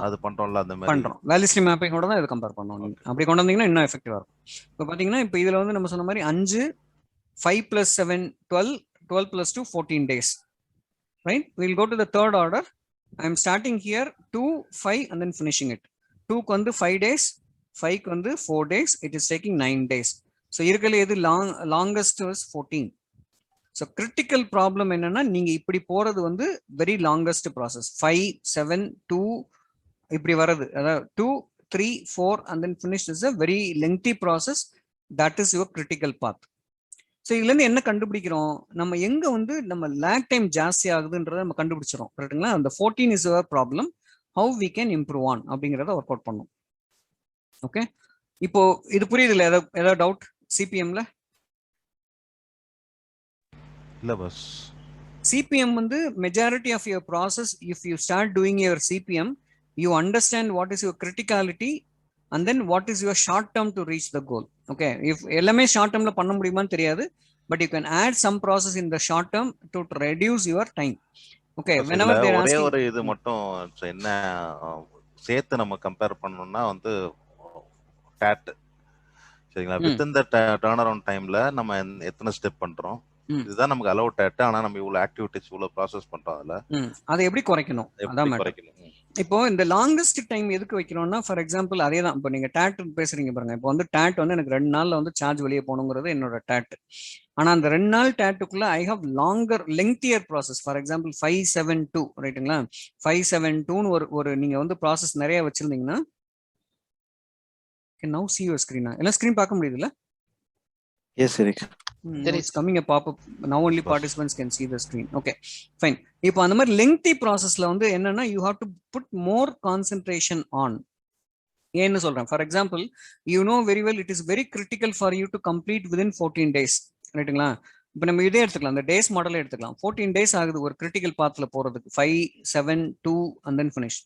அது பண்றோம்ல, அந்த மாதிரி பண்றோம். வேல்யூ ஸ்ட்ரீம் மேப்பிங் ஓட தான் இது கம்பேர் பண்ணனும். நீங்க அப்படி கொண்டு வந்தீங்கன்னா இன்னும் எஃபெக்டிவா இருக்கும். இப்போ பாத்தீங்கன்னா இப்போ இதுல வந்து நம்ம சொன்ன மாதிரி 5 5 + 7 12 12 + 2 14 days, right? We'll go to the third order. I am starting here 2 5 and then finishing it. 2 க்கு வந்து 5 days, 5 க்கு வந்து 4 days, it is taking 9 days. So இருக்கல எது longest is 14. So critical problem என்னன்னா நீங்க இப்படி போறது வந்து very longest process. 5 7 2 இப்படி வரது, அதாவது 2 3 4 and then finish is a very lengthy process. That is your critical path. So இதுல இருந்து என்ன கண்டுபிடிக்கிறோம்? நம்ம எங்க வந்து நம்ம லேக் டைம் ஜாஸ்தி ஆகுதுன்றத நம்ம கண்டுபிடிச்சிடும், கரெக்டுங்களா? அந்த 14 is your problem. How we can improve on அப்படிங்கிறத ஒர்க் அவுட் பண்ணும். ஓகே, இப்போ இது புரியுது இல்ல? ஏதாவது டவுட் சிபிஎம்ல? இல்ல பஸ். சிபிஎம் வந்து majority of your process, if you start doing your CPM, you understand what is your criticality and then what is your short term to reach the goal. Okay, if எல்லாமே ஷார்ட் டேர்ம்ல பண்ண முடியுமான்னு தெரியாது, but you can add some process in the short term to reduce your time. Okay, whenever they are asking ஒரு இது மட்டும் என்ன சேர்த்து நம்ம கம்பேர் பண்ணனும்னா வந்து டாட், சரிங்களா? within the turnaround timeல நம்ம எத்தனை ஸ்டெப் பண்றோம், இதுதான் நமக்கு அலோவ் டாட். ஆனா நம்ம இவ்வளவு ஆக்டிவிட்டிஸ் இவ்வளவு ப்ராசஸ் பண்றோம், அதுல அதை எப்படி குறைக்கணும், அதான் குறைக்கணும். இப்போ இந்த லாங்கஸ்ட் டைம் எதுக்கு வைக்கிறோம்னா, ஃபார் எக்ஸாம்பிள் அதே தான். இப்போ நீங்க டேட் பேசுறீங்க பாருங்க. இப்போ வந்து டேட் வந்து எனக்கு 2 நாள்ல வந்து சார்ஜ் வெளியே போகணுங்கிறது என்னோட டேட். ஆனா அந்த 2 நாள் டேட்டுக்குள்ள I have longer lengthier process. For example 572, ரைட்டுங்களா? 572ன்னு ஒரு நீங்க வந்து ப்ராசஸ் நிறைய வச்சிருந்தீங்கன்னா, can now see your screen. எல்லாம் ஸ்கிரீன் பார்க்க முடியுதுல்ல? Yes, sir. It's coming a pop-up. Now only participants can see the screen. Okay, fine. இப்போ அந்த மாதிரி lengthy processல வந்து என்னன்னா, you have to put more concentration on. ஏன்னு சொல்றேன், for example you know very well it is very critical for you to complete within 14 days, ரைட்டுங்களா? இப்போ நம்ம இதே எடுத்துக்கலாம், இந்த டேஸ் மாடலே எடுத்துக்கலாம். 14 days ஆகுது ஒரு கிரிட்டிக்கல் பாத்ல போறதுக்கு. 5 7 2 and then finish.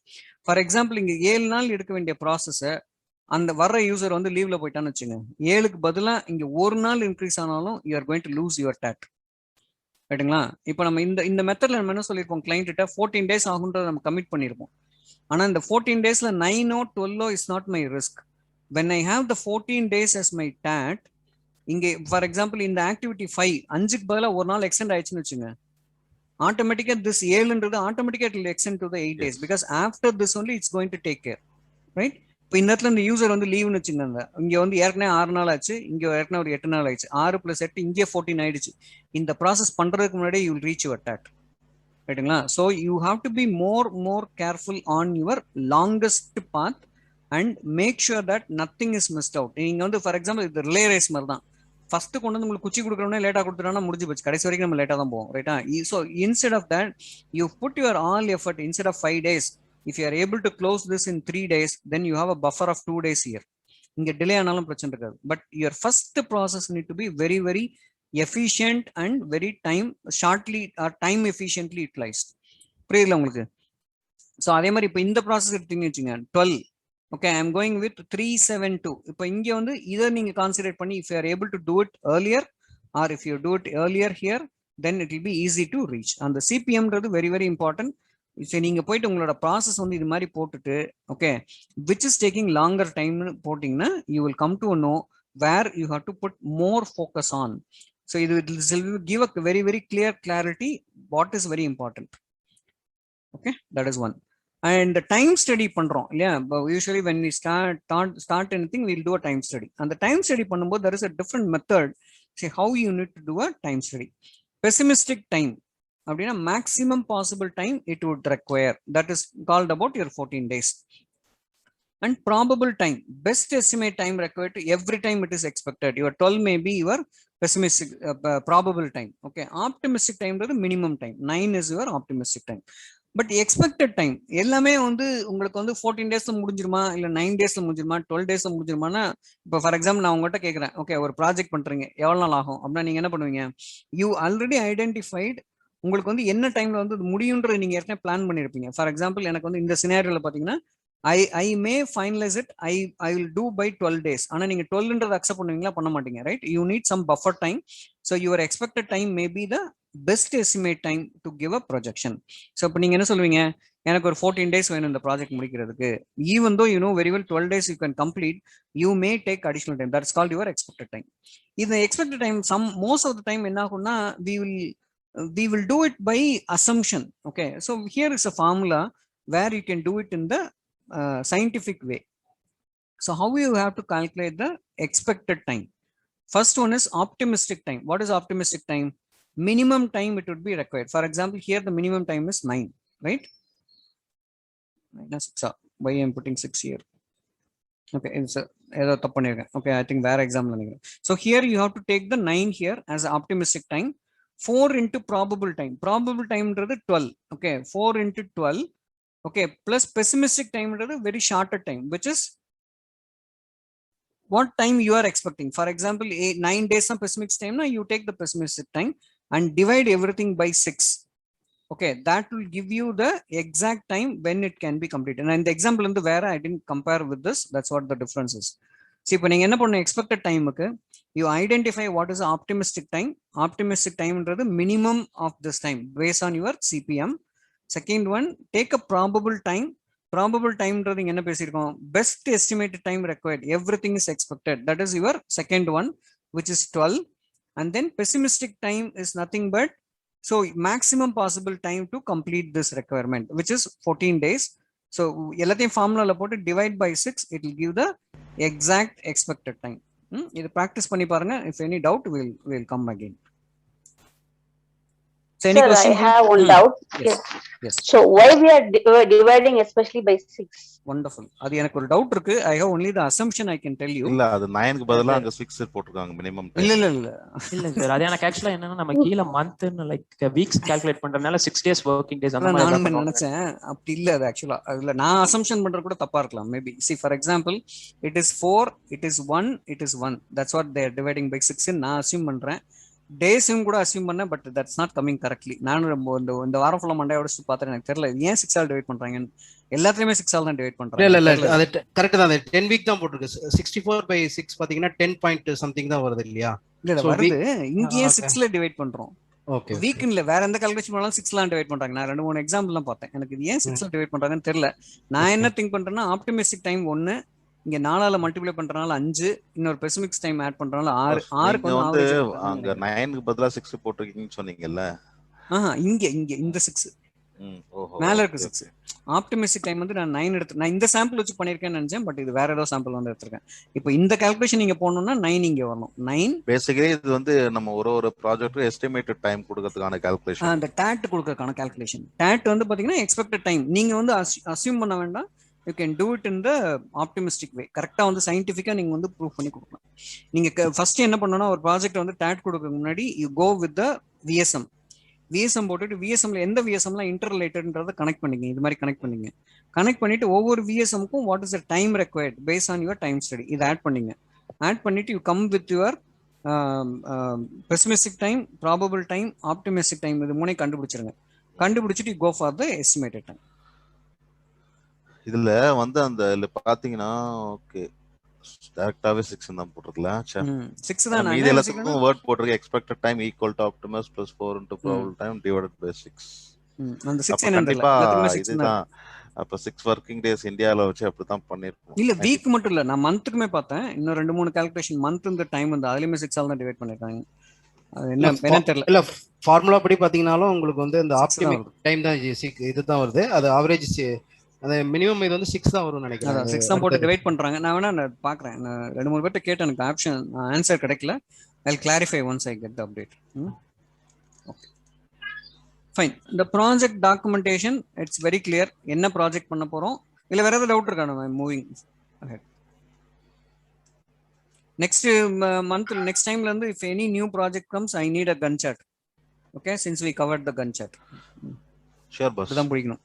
For example இங்க 7 நாள் எடுக்க வேண்டிய ப்ராசஸை அந்த வர்ற யூசர் வந்து லீவ்ல போயிட்டான்னு வச்சுங்க, 7க்கு பதிலா இங்க 1 நாள் இன்க்ரீஸ் ஆனாலும் you are going to lose your TAT, ரைட்டுங்களா? இப்போ நம்ம இந்த மெத்தட்ல நம்ம என்ன சொல்லியிருப்போம், கிளைண்ட் கிட்ட 14 days ஆகுன்றத நம்ம கமிட் பண்ணியிருப்போம். ஆனா இந்த 14 daysல 9 or 12 is not my risk. When I have the 14 days as my dot, இங்க ஃபார் எக்ஸாம்பிள் இந்த ஆக்டிவிட்டி 5க்கு பதிலா 1 நாள் எக்ஸ்டெண்ட் ஆயிடுச்சுன்னு வச்சுங்க, ஆட்டோமேட்டிக்கா திஸ் 7ன்றது ஆட்டோமேட்டிக்கா it will extend to the 8 days because after this only it's going to take care, right? இப்போ இந்த இடத்துல இந்த யூசர் வந்து லீவ்னு வச்சுருந்தாங்க, இங்க வந்து ஏற்கனவே 6 நாள் ஆச்சு, இங்க ஏற்கனவே ஒரு 8 நாள் ஆயிடுச்சு, 6 + 8 இங்கே 14 ஆயிடுச்சு. இந்த ப்ராசஸ் பண்றதுக்கு முன்னாடி you will reach your TAT, ரைட்டுங்களா? So you have to be more careful on your longest path and make sure that nothing is missed out. நீங்க வந்து ஃபார் எக்ஸாம்பிள் இது ரிலே ரேஸ் மாதிரி தான். ஃபர்ஸ்ட் கொண்டு வந்து உங்களுக்கு குச்சி கொடுக்குறோம்னா லேட்டாக கொடுத்துட்டோம்னா முடிஞ்சு போச்சு, கடைசி வரைக்கும் நம்ம லேட்டாக தான் போவோம், ரைட்டா? So instead of that you put your all effort. Instead of 5 days, if you are able to close this in 3 days, then you have a buffer of 2 days here. இங்க டிலே ஆனாலும் பிரச்சனை இருக்காது. But your first process need to be very very efficient and very time efficiently utilised. புரியுதுல உங்களுக்கு? ஸோ அதே மாதிரி இப்போ இந்த ப்ராசஸ் எடுத்தீங்கன்னு வச்சுங்க, 12. Okay, I am going with 372. இப்போ இங்க வந்து இதை நீங்க கான்சிடர் பண்ணி if you are able to do it earlier or if you do it earlier here, then it will be easy to reach. அந்த சிபிஎம்ன்றது வெரி வெரி இம்பார்ட்டன்ட். சரி, நீங்க போயிட்டு உங்களோட ப்ராசஸ் வந்து இது மாதிரி போட்டுட்டு okay which is taking longer டைம்னு போட்டிங்கன்னா you will come to know where you have to put more focus on. So இது will give a very very clear clarity what is very important. Okay, that is one. And the time study பண்றோம் இல்லையா? Usually when we start anything, we'll do a time study. And the time study பண்ணும்போது there is a different method. See how you need to do a time study. Pessimistic time அப்படின்னா maximum possible time it would require, that is called about your 14 days. And probable time, best estimate time required to every time it is expected. Your 12 may be your pessimistic probable time. Okay, optimistic time is the minimum time. 9 is your optimistic time. But expected time எல்லாமே வந்து உங்களுக்கு வந்து 14 daysல முடிஞ்சிருமா, இல்லை 9 daysல முடிஞ்சிருமா, 12 daysல முடிஞ்சிருமானா? இப்போ ஃபார் எக்ஸாம்பிள் நான் உங்கள்கிட்ட கேட்குறேன், ஓகே ஒரு ப்ராஜெக்ட் பண்றீங்க, எவ்வளோ நாள் ஆகும் அப்படின்னா நீங்க என்ன பண்ணுவீங்க? யூ ஆல்ரெடி ஐடென்டிஃபைட் உங்களுக்கு வந்து என்ன டைம்ல வந்து முடியுன்றது நீங்க ஏற்கனவே பிளான் பண்ணிருப்பீங்க. ஃபார் எக்ஸாம்பிள் எனக்கு வந்து இந்த சினாரியோல பாத்தீங்கன்னா I may finalise it, I will do by 12 days. ஆனா நீங்க 12ன்றது அக்செப்ட் பண்ணுவீங்களா? பண்ண மாட்டீங்க, right? You need some buffer time. So your expected time may be the best estimate time to give a projection. So இப்போ நீங்க என்ன சொல்லுவீங்க? எனக்கு ஒரு 14 days வேணும் இந்த ப்ராஜெக்ட் முடிக்கிறதுக்கு. Even though you know very well 12 days you can complete, you may take additional time. That's called your expected time. இந்த expected time most of the time என்ன ஆகும்னா we will do it by assumption. Okay, so here is a formula where you can do it in the scientific way. So how you have to calculate the expected time? First one is optimistic time. What is optimistic time? Minimum time it would be required. For example, here the minimum time is 9, right? -6. Why I am putting 6 here? Okay, it's either tappanirga. Okay, I think where example nenigra. So here you have to take the 9 here as optimistic time. 4 into probable time. Probable time is 12. Okay, 4 into 12. Okay, plus pessimistic time is a very shorter time, which is what time you are expecting. For example, 9 days of pessimistic time, now you take the pessimistic time and divide everything by 6. Okay, that will give you the exact time when it can be completed. And the example in the where I didn't compare with this, that's what the difference is. See, when you get expected time, okay, you identify what is the optimistic time. Optimistic time is the minimum of this time based on your CPM. Second one, take a probable time. Probable time என்ன பேசியிருக்கோம்? Best estimated time required, everything is expected. That is your second one, which is 12. And then pessimistic time is nothing but so maximum possible time to complete this requirement, which is 14 days. So எல்லாத்தையும் ஃபார்முலால போட்டு divide by 6, it will give the exact expected time. இது practice பண்ணி பாருங்க. If any doubt, we'll come again. So any question? I have one doubt. Yes. So why we are dividing especially by 6? Wonderful. அது எனக்கு ஒரு டவுட் இருக்கு. I have only the assumption I can tell you. இல்ல அது 9க்கு பதிலா அங்க 6 போட்டுருக்காங்க மினிமம். இல்ல சார், அது எனக்கு ஆக்சுவலா என்னன்னா நம்ம கீழ மந்த் லைக் வீக்ஸ் கால்குலேட் பண்றதுனால 6 days working days அந்த மாதிரி நான் நினைச்சேன். அப்படி இல்ல, அது ஆக்சுவலா அதுல நான் அசம்ப்ஷன் பண்றது கூட தப்பா இருக்கலாம். Maybe see for example, it is 4, it is 1, it is 1. That's what they are dividing by 6 ன்னு நான் அஸ்யூம் பண்றேன். டேஸும் கூட அஸ்யூம் பண்ணேன், but that's not coming correctly. நானும் இந்த வாரம் ஃபுல்லா மண்டையோட பார்த்துட்டு எனக்கு தெரியல ஏன் 6 ஆல் டிவைட் பண்றாங்கன்னு. எல்லாத்தையுமே 6 ஆல் தான் டிவைட் பண்றாங்க. இல்ல அது கரெக்ட் தான். 10 வீக் தான் போட்டுருக்கு. 64/6 பாத்தீங்கன்னா 10 பாயிண்ட் சம்திங் தான் வருது இல்லையா? இல்ல வருது. இங்கேயே 6ல டிவைட் பண்றோம். ஓகே, வீக்ல வேற எந்த கால்குலேஷன் பண்ணாலும் 6ல டிவைட் பண்றாங்க. நான் 2-3 எக்ஸாம்பிள் தான் பார்த்தேன். எனக்கு இது ஏன் 6ல டிவைட் பண்றாங்கன்னு தெரியல. நான் என்ன திங்க் பண்றேன்னா ஆப்டிமிஸ்டிக் டைம் 1, இங்க 4ஆல மல்டிப்ளை பண்றனால 5, இன்னொரு பெசிமிக்ஸ் டைம் ஆட் பண்றனால 6. 6க்கு வந்து அங்க 9க்கு பதிலா 6 போட்டுருக்கீங்கன்னு சொன்னீங்கல்ல. இங்க இந்த 6 மேல இருக்கு 6. ஆப்டிமிஸ்டிக் டைம் வந்து நான் 9 எடுத்து நான் இந்த சாம்பிள் வச்சு பண்ணிருக்கேன்னு நினைச்சேன், பட் இது வேற ஏதோ சாம்பிள் வந்து எடுத்திருக்கேன். இப்போ இந்த கால்குலேஷன் நீங்க போடணும்னா 9 இங்க வரணும். 9 பேசிக்கலி இது வந்து நம்ம ஒரு ப்ராஜெக்ட் எஸ்டிமேட்டட் டைம் கொடுக்கிறதுக்கான கால்குலேஷன். அந்த டாட் கொடுக்கறதுக்கான கால்குலேஷன். டாட் வந்து பாத்தீங்கன்னா எக்ஸ்பெக்டட் டைம். நீங்க வந்து அஸ்யூம் பண்ண வேண்டாம். You can do it in the optimistic way. கரெக்டா வந்து சயின்டிஃபிக்கா நீங்க வந்து ப்ரூவ் பண்ணி கொடுக்கலாம். நீங்க ஃபர்ஸ்ட் என்ன பண்ணணும்னா ஒரு ப்ராஜெக்ட் வந்து டாட் கொடுக்கறதுக்கு முன்னாடி you go with the VSM. VSM போட்டுட்டு விஎஸ்எம்ல எந்த விஎஸ்எம்லாம் இன்டர்ரிலேட்டட்ன்றதை கனெக்ட் பண்ணிங்க. இது மாதிரி கனெக்ட் பண்ணிங்க. கனெக்ட் பண்ணிட்டு ஒவ்வொரு விஎஸ்எம்க்கும் what is the time required base on your time study இதை ஆட் பண்ணிங்க. ஆட் பண்ணிட்டு you come with your pessimistic time, probable time, optimistic time. இது மூணையும் கண்டுபிடிச்சிருங்க. கண்டுபிடிச்சிட்டு you go for the estimated time. இதுல வந்து அந்த பாத்தீங்கன்னா ஓகே டைரக்டாவே 6 தான் போட்டுருக்கல. 6 தான். மீதி எல்லாத்துக்கும் வேர்ட் போட்டுருக்கு. Expected time equal to optimist + 4 * probable time divided by 6. அந்த 6 என்னன்றல இதுதான். அப்ப 6 வர்க்கிங் டேஸ் இந்தியால வச்சு அப்படிதான் பண்ணிருக்கோம். இல்ல வீக் மட்டும் இல்ல, நான் மந்த்துக்குமே பார்த்தேன். இன்னும் 2-3 கால்குலேஷன் மந்த் இந்த டைம் வந்து அதுலயுமே 6 ஆல தான் டிவைட் பண்ணிருக்காங்க. அது என்ன தெரியல. இல்ல ஃபார்முலா படி பாத்தீங்கனாலும் உங்களுக்கு வந்து இந்த ஆப்டிமிக் டைம் தான் இதுதான் வருது. அது ஆவரேஜ் அந்த மினிமம் இது வந்து 6 தான் வரும்னு நினைக்கிறேன். 6 தான் போட்டு டிவைட் பண்றாங்க. நான் வேணா பாக்குறேன். நான் 2-3 பேர்ட்ட கேட்டேன், எனக்கு ஆப்ஷன் ஆன்சர் கிடைக்கல. I'll clarify once I get the update. Okay. Fine. The project documentation, it's very clear. என்ன ப்ராஜெக்ட் பண்ண போறோம்? இல்ல வேற ஏதாவது டவுட் இருக்கா? I'm moving ahead. Next month, next time la if any new project comes, I need a Gantt chart. Okay, since we covered the Gantt chart. Sure boss. இதான் புடிக்கணும்.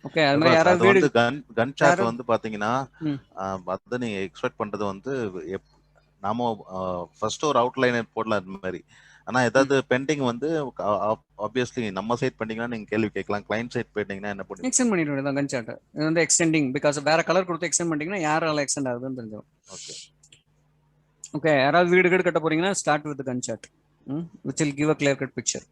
ஓகே, அது மாதிரி யாராவது வந்து Gantt chart வந்து பாத்தீங்கன்னா அத நீங்க எக்ஸ்பெக்ட் பண்றது வந்து நாம ஃபர்ஸ்ட் ஒரு அவுட்லைன் போடலாம் இந்த மாதிரி. ஆனா ஏதாவது பெண்டிங் வந்து ஆப்வியஸ்லி நம்ம சைட் பெண்டிங்னா நீங்க கேள்வி கேட்கலாம். கிளையன்ட் சைட் பெண்டிங்னா என்ன பண்ணுவீங்க? எக்ஸ்டெண்ட் பண்ணிட வேண்டியது Gantt chart. இது வந்து எக்ஸ்டெண்டிங் பிகாஸ் வேற கலர் கொடுத்து எக்ஸ்டெண்ட் பண்ணிட்டீங்கன்னா யாரால எக்ஸ்டெண்ட் ஆகுதுன்னு தெரிஞ்சிடும். ஓகே ஓகே, யாராவது வீடு கட்ட போறீங்கன்னா start with Gantt chart, which will give a clear cut picture.